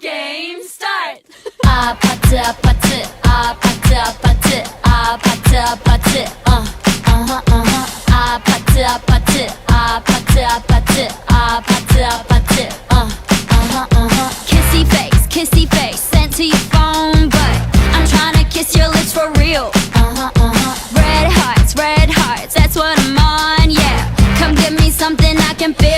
Game start. 아파트 아파트 아파트 아파트 아파트 아파트 아파트 아파트 아파트 아파트 아파트 아파트 kissy face sent to your phone, but I'm trying to kiss your lips for real. Red hearts, that's what I'm on, yeah. Come give me something I can feel.